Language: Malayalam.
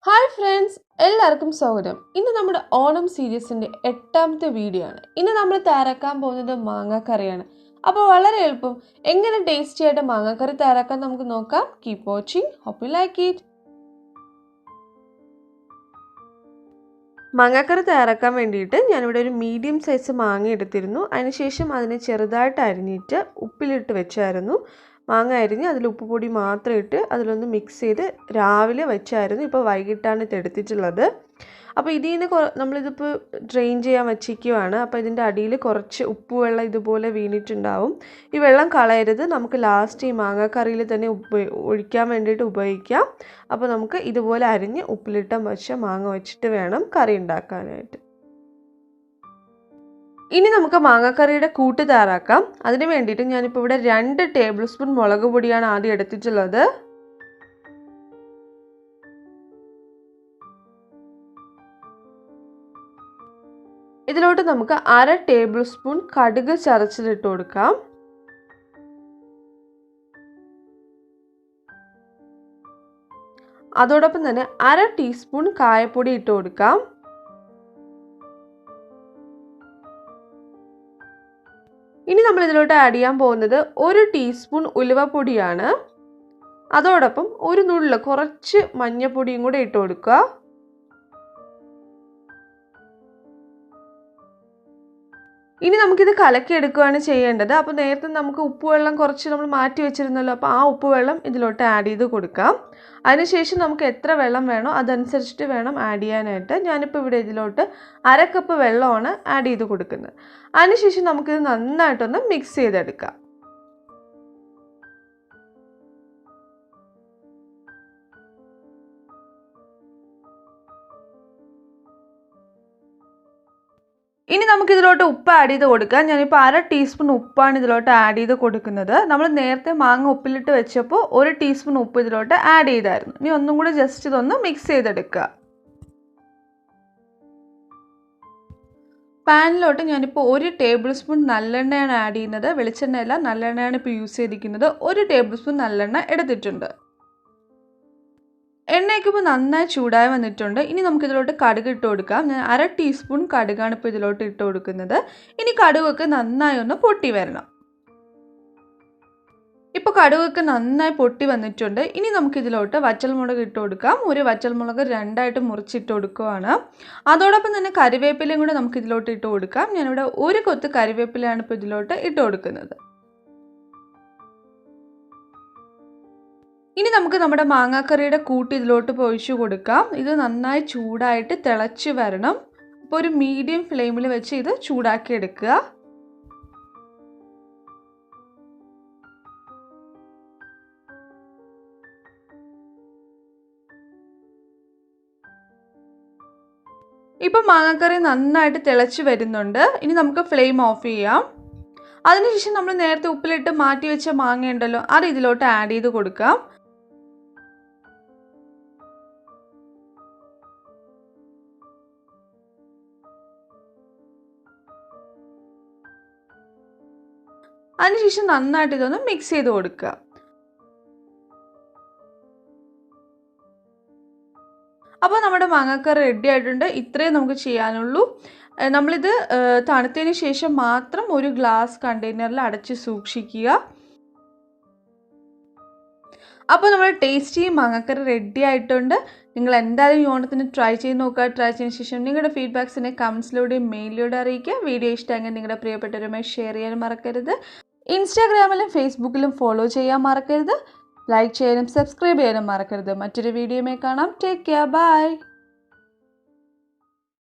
Hi friends, എല്ലാവർക്കും സ്വാഗതം. ഇന്ന് നമ്മുടെ ഓണം സീരീസിന്റെ 8ാമത്തെ വീഡിയോ ആണ്. ഇന്ന് നമ്മൾ തയ്യാറാക്കാൻ പോകുന്നത് മാങ്ങാക്കറിയാണ്. അപ്പോൾ വളരെ എളുപ്പം എങ്ങനെ ടേസ്റ്റി ആയിട്ട് മാങ്ങാക്കറി തയ്യാറാക്കാൻ നമുക്ക് നോക്കാം. Keep watching. Hope you like it. മാങ്ങാക്കറി തയ്യാറാക്കാൻ വേണ്ടിയിട്ട് ഞാനിവിടെ ഒരു മീഡിയം സൈസ് മാങ്ങ എടുത്തിരുന്നു. അതിനുശേഷം അതിനെ ചെറുതായിട്ട് അരിഞ്ഞിട്ട് ഉപ്പിലിട്ട് വെച്ചായിരുന്നു. മാങ്ങ അരിഞ്ഞ് അതിൽ ഉപ്പുപൊടി മാത്രം ഇട്ട് അതിലൊന്ന് മിക്സ് ചെയ്ത് രാവിലെ വെച്ചായിരുന്നു. ഇപ്പോൾ വൈകിട്ടാണ് ഇത് എടുത്തിട്ടുള്ളത്. അപ്പോൾ ഇതിൽ നിന്ന് നമ്മളിതിപ്പോൾ ഡ്രെയിൻ ചെയ്യാൻ വച്ചിരിക്കുകയാണ്. അപ്പോൾ ഇതിൻ്റെ അടിയിൽ കുറച്ച് ഉപ്പ് വെള്ളം ഇതുപോലെ വീണിട്ടുണ്ടാവും. ഈ വെള്ളം കളയരുത്. നമുക്ക് ലാസ്റ്റ് ഈ മാങ്ങാക്കറിയിൽ തന്നെ ഒഴിക്കാൻ വേണ്ടിയിട്ട് ഉപയോഗിക്കാം. അപ്പോൾ നമുക്ക് ഇതുപോലെ അരിഞ്ഞ് ഉപ്പിലിട്ട വെച്ച മാങ്ങ വെച്ചിട്ട് വേണം കറി ഉണ്ടാക്കാനായിട്ട്. ഇനി നമുക്ക് മാങ്ങാക്കറിയുടെ കൂട്ട് തയ്യാറാക്കാം. അതിന് വേണ്ടിയിട്ട് ഞാനിപ്പോൾ ഇവിടെ 2 ടേബിൾ സ്പൂൺ മുളക് പൊടിയാണ് ആദ്യം എടുത്തിട്ടുള്ളത്. ഇതിലോട്ട് നമുക്ക് 1/2 ടേബിൾ സ്പൂൺ കടുക് ചതച്ചിട്ട് കൊടുക്കാം. അതോടൊപ്പം തന്നെ 1/2 ടീസ്പൂൺ കായപ്പൊടി ഇട്ട് കൊടുക്കാം. ഇനി നമ്മൾ ഇതിലോട്ട് ആഡ് ചെയ്യാൻ പോകുന്നത് 1 ടീസ്പൂൺ ഉലുവപ്പൊടിയാണ്. അതോടൊപ്പം ഒരു നുള്ള് കുറച്ച് മഞ്ഞൾപ്പൊടിയും കൂടെ ഇട്ട് കൊടുക്കുക. ഇനി നമുക്കിത് കലക്കിയെടുക്കുകയാണ് ചെയ്യേണ്ടത്. അപ്പോൾ നേരത്തെ നമുക്ക് ഉപ്പുവെള്ളം കുറച്ച് നമ്മൾ മാറ്റി വെച്ചിരുന്നല്ലോ. അപ്പോൾ ആ ഉപ്പുവെള്ളം ഇതിലോട്ട് ആഡ് ചെയ്ത് കൊടുക്കാം. അതിനുശേഷം നമുക്ക് എത്ര വെള്ളം വേണോ അതനുസരിച്ചിട്ട് വേണം ആഡ് ചെയ്യാനായിട്ട്. ഞാനിപ്പോൾ ഇവിടെ ഇതിലോട്ട് 1/2 കപ്പ് വെള്ളമാണ് ആഡ് ചെയ്ത് കൊടുക്കുന്നത്. അതിനുശേഷം നമുക്കിത് നന്നായിട്ടൊന്ന് മിക്സ് ചെയ്തെടുക്കാം. ഇനി നമുക്ക് ഇതിലോട്ട് ഉപ്പ് ആഡ് ചെയ്ത് കൊടുക്കാം. ഞാനിപ്പോൾ 1/2 ടീസ്പൂൺ ഉപ്പാണ് ഇതിലോട്ട് ആഡ് ചെയ്ത് കൊടുക്കുന്നത്. നമ്മൾ നേരത്തെ മാങ്ങ ഉപ്പിലിട്ട് വെച്ചപ്പോൾ 1 ടീസ്പൂൺ ഉപ്പ് ഇതിലോട്ട് ആഡ് ചെയ്തായിരുന്നു. ഇനി ഒന്നും കൂടി ജസ്റ്റ് ഇതൊന്ന് മിക്സ് ചെയ്തെടുക്കുക. പാനിലോട്ട് ഞാനിപ്പോൾ 1 ടേബിൾ സ്പൂൺ നല്ലെണ്ണയാണ് ആഡ് ചെയ്യുന്നത്. വെളിച്ചെണ്ണയല്ല, നല്ലെണ്ണയാണ് ഇപ്പോൾ യൂസ് ചെയ്തിരിക്കുന്നത്. 1 ടേബിൾ സ്പൂൺ നല്ലെണ്ണ എടുത്തിട്ടുണ്ട്. എണ്ണയൊക്കെ ഇപ്പോൾ നന്നായി ചൂടായി വന്നിട്ടുണ്ട്. ഇനി നമുക്കിതിലോട്ട് കടുക് ഇട്ട് കൊടുക്കാം. ഞാൻ 1/2 ടീസ്പൂൺ കടുകാണ് ഇപ്പോൾ ഇതിലോട്ട് ഇട്ട് കൊടുക്കുന്നത്. ഇനി കടുകൊക്കെ നന്നായി ഒന്ന് പൊട്ടി വരണം. ഇപ്പോൾ കടുകൊക്കെ നന്നായി പൊട്ടി വന്നിട്ടുണ്ട്. ഇനി നമുക്കിതിലോട്ട് വറ്റൽമുളക് ഇട്ട് കൊടുക്കാം. ഒരു വറ്റൽമുളക് 2ആയിട്ട് മുറിച്ചിട്ട് കൊടുക്കുകയാണ്. അതോടൊപ്പം തന്നെ കറിവേപ്പിലയും കൂടെ നമുക്കിതിലോട്ട് ഇട്ട് കൊടുക്കാം. ഞാനിവിടെ 1 കൊത്ത് കറിവേപ്പിലയാണ് ഇപ്പോൾ ഇതിലോട്ട് ഇട്ട് കൊടുക്കുന്നത്. ഇനി നമുക്ക് നമ്മുടെ മാങ്ങാക്കറിയുടെ കൂട്ട് ഇതിലോട്ട് ഒഴിച്ചു കൊടുക്കാം. ഇത് നന്നായി ചൂടായിട്ട് തിളച്ച് വരണം. അപ്പോൾ ഒരു മീഡിയം ഫ്ലെയിമിൽ വെച്ച് ഇത് ചൂടാക്കി എടുക്കുക. ഇപ്പം മാങ്ങാക്കറി നന്നായിട്ട് തിളച്ച് വരുന്നുണ്ട്. ഇനി നമുക്ക് ഫ്ലെയിം ഓഫ് ചെയ്യാം. അതിനുശേഷം നമ്മൾ നേരത്തെ ഉപ്പിലിട്ട് മാറ്റി വെച്ച മാങ്ങ ഉണ്ടല്ലോ, അത് ഇതിലോട്ട് ആഡ് ചെയ്ത് കൊടുക്കാം. അതിനുശേഷം നന്നായിട്ട് ഇതൊന്ന് മിക്സ് ചെയ്ത് കൊടുക്കുക. അപ്പോൾ നമ്മുടെ മാങ്ങാക്കറി റെഡി ആയിട്ടുണ്ട്. ഇത്രയും നമുക്ക് ചെയ്യാനുള്ളൂ. നമ്മളിത് തണുത്തതിന് ശേഷം മാത്രം ഒരു ഗ്ലാസ് കണ്ടെയ്നറിൽ അടച്ച് സൂക്ഷിക്കുക. അപ്പോൾ നമ്മുടെ ടേസ്റ്റി മാങ്ങാക്കറി റെഡി ആയിട്ടുണ്ട്. നിങ്ങൾ എന്തായാലും ഈ ഓണത്തിന് ട്രൈ ചെയ്ത് നോക്കുക. ട്രൈ ചെയ്തതിന് ശേഷം നിങ്ങളുടെ ഫീഡ്ബാക്സിനെ കമൻസിലൂടെയും മെയിലിലൂടെ അറിയിക്കുക. വീഡിയോ ഇഷ്ടമെങ്കിൽ നിങ്ങളുടെ പ്രിയപ്പെട്ടവരുമായി ഷെയർ ചെയ്യാൻ മറക്കരുത്. ഇൻസ്റ്റാഗ്രാമിലും ഫേസ്ബുക്കിലും ഫോളോ ചെയ്യാൻ മറക്കരുത്. ലൈക്ക് ചെയ്യാനും സബ്സ്ക്രൈബ് ചെയ്യാനും മറക്കരുത്. മറ്റൊരു വീഡിയോയുമായി കാണാം. Take care. ബൈ.